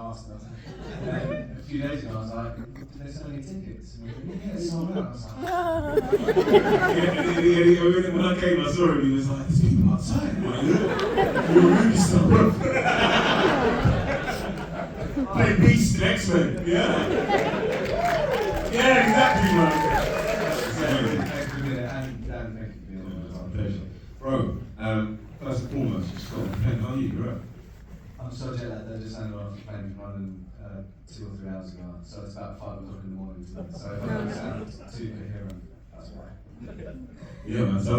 asked, and I was like, and then a few days ago I was like, did they sell any tickets? And he went, yeah, it's sold out. I was like, when I came, I saw him, he was like, there's people outside. I'm like, you're a movie star, bro. Play Beast in X-Men, yeah. Yeah, exactly, man. thanks for being there, and Dan, thank you for being there. It's our pleasure. Bro, first and foremost, just got to depend how you, bro. I'm so jet lagged, I just landed off a plane from London 2 or 3 hours ago, so it's about 5 o'clock in the morning today. So if I don't sound too coherent, that's why. Yeah, man. So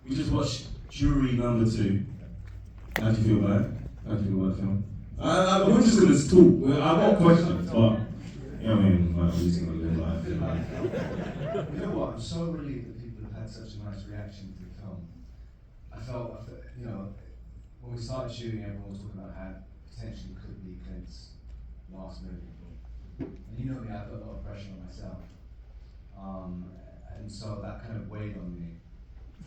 we just watched Jury number 2. How do you feel about it? How do you feel about the film? We're just gonna talk. I've got questions, but yeah, I mean, like, we're just gonna live life. You know what? I'm so relieved that people have had such a nice reaction to the film. I felt, you know, when we started shooting, everyone was talking about how it potentially could be Clint's last movie. And you know me, I put a lot of pressure on myself. And so that kind of weighed on me.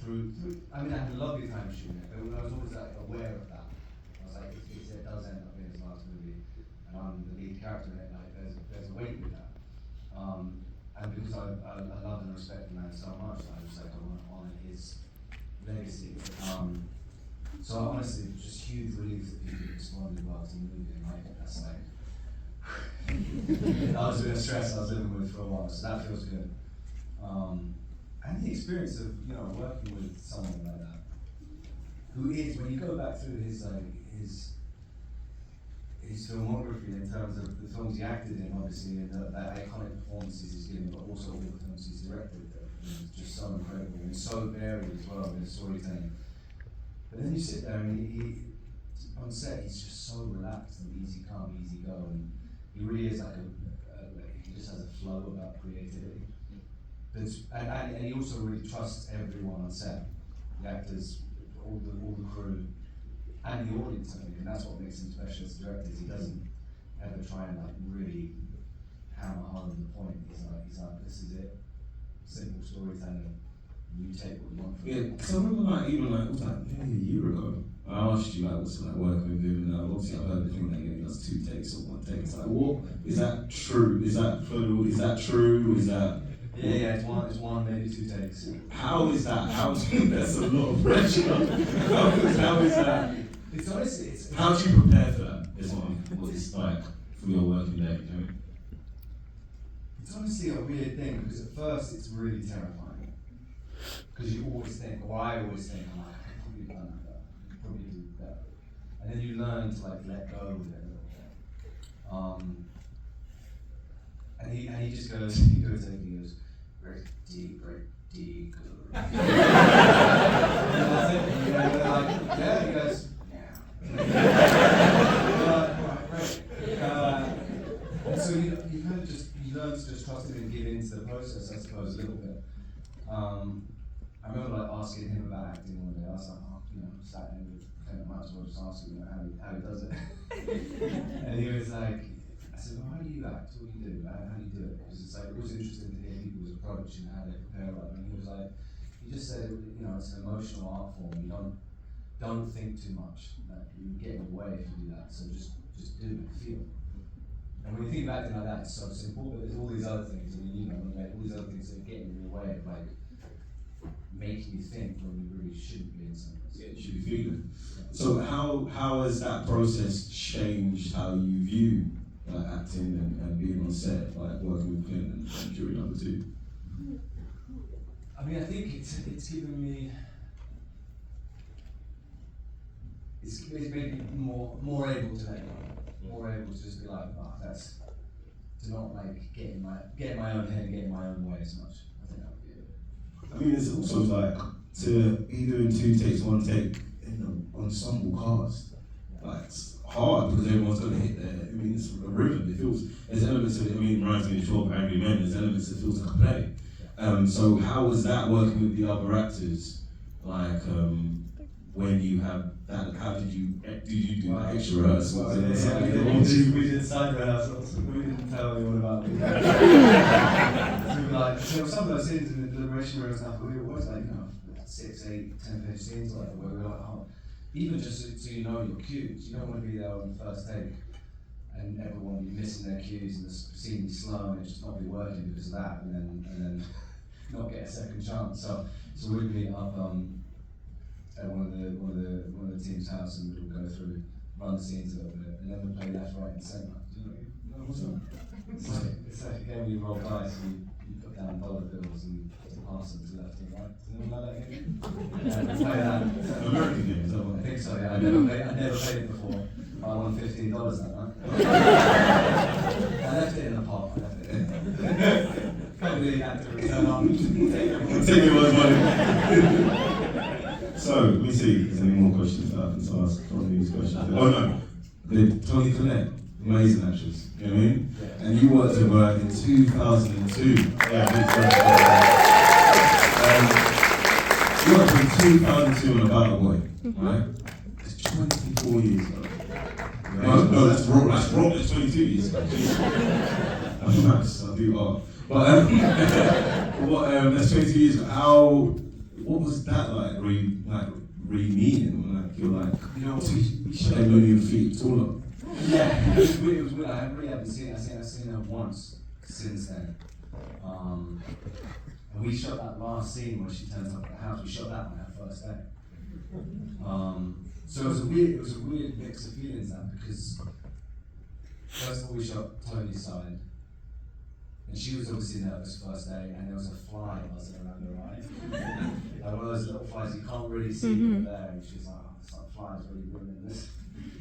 I mean, I had a lovely time shooting it, but I was always like aware of that. I was like, if it does end up being his last movie, and I'm the lead character in it, like there's a weight with that. And because I love and respect the man so much, I was like, I want to honor his legacy. So honestly, it was just huge relief that people responded well to the movie, and like that's like that was a bit of stress I was living with for a while, so that feels good. And the experience of, you know, working with someone like that, who is, when you go back through his filmography in terms of the films he acted in, obviously, and the iconic performances he's given, but also all the films he's directed, it's just so incredible and so varied as well in his storytelling. But then you sit there and he on set, he's just so relaxed and easy come, easy go, and he really is like he just has a flow about creativity. And he also really trusts everyone on set, the actors, all the crew, and the audience, I think, and that's what makes him special as a director. He doesn't ever try and like really hammer home the point. He's like, this is it, simple storytelling. You take what you want from it. Yeah, because I remember like it was like maybe a year ago. I asked you like what's it like working with him, and obviously I've heard the thing that he does 2 takes or 1 take. It's like, what is that true? Is that true? Is that? Yeah, it's one, maybe 2 takes. How is that? That's a lot of pressure. How is that? It's honestly, how do you prepare for that? Is what it's like for your working day, you know? It's honestly a weird thing, because at first it's really terrifying. Because you always think, or I always think, I'm like, I could probably done that, I could probably do better. And then you learn to like let go with it a little bit. And he just goes, he goes, great D, good. And that's it. You know, we're like, yeah, he goes, yeah. Right, great. And so you kind of you learn to just trust him and give into the process, I suppose, a little bit. I remember like asking him about acting one day. I was like, sat in with him, I might as well just ask him how he does it. And he was like, I said, well, how do you act? What do you do? How do you do it? Because it's like, it was interesting to hear people's approach and how they prepare it. And he was like, he just said, it's an emotional art form. You don't think too much. Like, you get in the way if you do that. So just do it, feel. And when you think about it like that, it's so simple. But there's all these other things. I mean, like all these other things that get in your way of like making you think when you really shouldn't be in some ways. Yeah, you should be feeling. Yeah. So how has that process changed how you view acting and being on set, like working with Clint and Jury number 2? I mean, I think it's given me, it's made me more able to let go, more able to just be like, to not like get in my own head and get in my own way as much. I think that would be it. I mean, it's also like to be doing 2 takes, 1 take in an ensemble cast. Like, it's hard because everyone's going to hit there. I mean, it's a rhythm. There's elements of it. I mean, it reminds me of 12 Angry Men. There's elements that feels like a play. So how was that working with the other actors? Like, when you have that, how did you do extra rehearsals? We did side rehearsals. We didn't tell anyone about it. So we were like, some of those scenes in the deliberation room and stuff, we were always like, 6, 8, 10-page scenes like that, where we were like, even just so you know your cues. You don't want to be there on the first take and missing their cues and the scene be slow and it just not be working because of that, and then not get a second chance. So we'd meet up at one of the team's house and we'd all go through, run the scenes a little bit, and then we'd play left, right, and centre. It's like a game where you roll dice and you put down dollar bills and pass them to left and right. Does anyone know that game? Yeah, play that. Is that an American game? Is that what I think so, yeah. I never played it before. I won $15 that night. I left it in the pot. Can't believe that to return on. Take your word money. So, let me see if there's any more questions that I can ask. Tony these questions. Oh no, Toni Collette, amazing actress. You know what I mean? Yeah. And you worked with her in 2002. Yeah, you worked in 2002 on About a Boy, right? It's 24 years ago. No, that's wrong. That's 22 years ago. I'm nice. I do art. But that's 22 years ago. What was that like? Re-meeting? Like you're like, you know, we shot a million feet taller. Yeah, it was weird. I really haven't seen it. I've seen her once since then. And we shot that last scene where she turns up at the house. We shot that on our first day. So it was a weird mix of feelings then, because first of all we shot Tony's side, and she was obviously nervous first day, and there was a fly buzzing around her eye, like one of those little flies you can't really see from there, and she's like, oh, this fly's really ruining this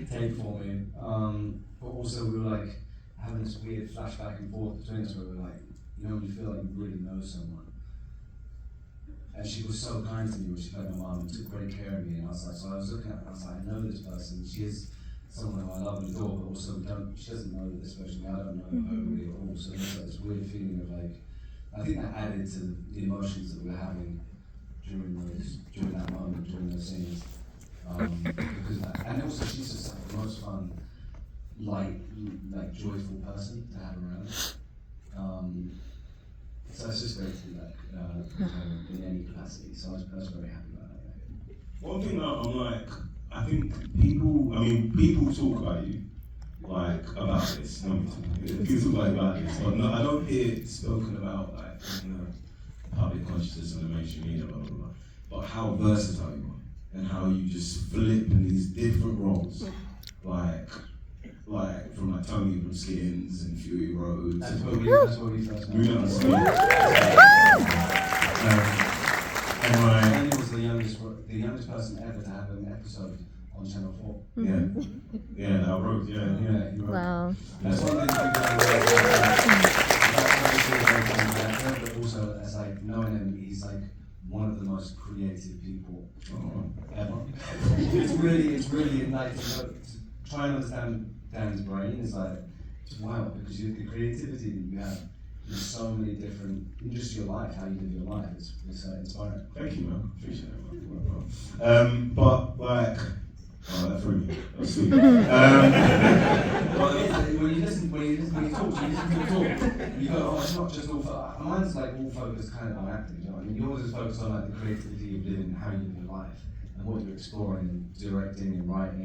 take for me. But also we were like having this weird flashback and forth between us where we were like, you know, when you feel like you really know someone. And she was so kind to me when she played my mum and took great care of me, and I was looking at her and I was like, I know this person, she is someone who I love and adore, but also she doesn't know this person, I don't know her really at all, so there's like this weird feeling of like, I think that added to the emotions that we were having during that moment, during those scenes. Because that, and also she's just like the most fun, light, like joyful person to have around. So it's just great to be like in any capacity. So I was very happy about that. One thing that I'm like, I think people talk about you, like about this. No, people talk about this, but no, I don't hear it spoken about like in the public consciousness and the mainstream media, blah blah blah. But how versatile you are. And how you just flip in these different roles, like from like Tony from Skins and Fury Road. That's what we first met. Daniel was the youngest person ever to have an episode on Channel 4. Yeah, that wrote, yeah, he wrote. Wow. That's one thing but also as like knowing him, he's like one of the most creative people ever. It's really like to try and understand Dan's brain is like, it's wild, because the creativity that you have in so many different, in just your life, how you live your life, it's inspiring. Thank you, man. Appreciate it, man. But like, oh, that threw me. That's sweet. Well, when you talk, you go, oh, it's not just all mine's like all focused kind of on acting, you know what I mean? Yours is focused on like the creativity of living, how you live your life, and what you're exploring and directing and writing.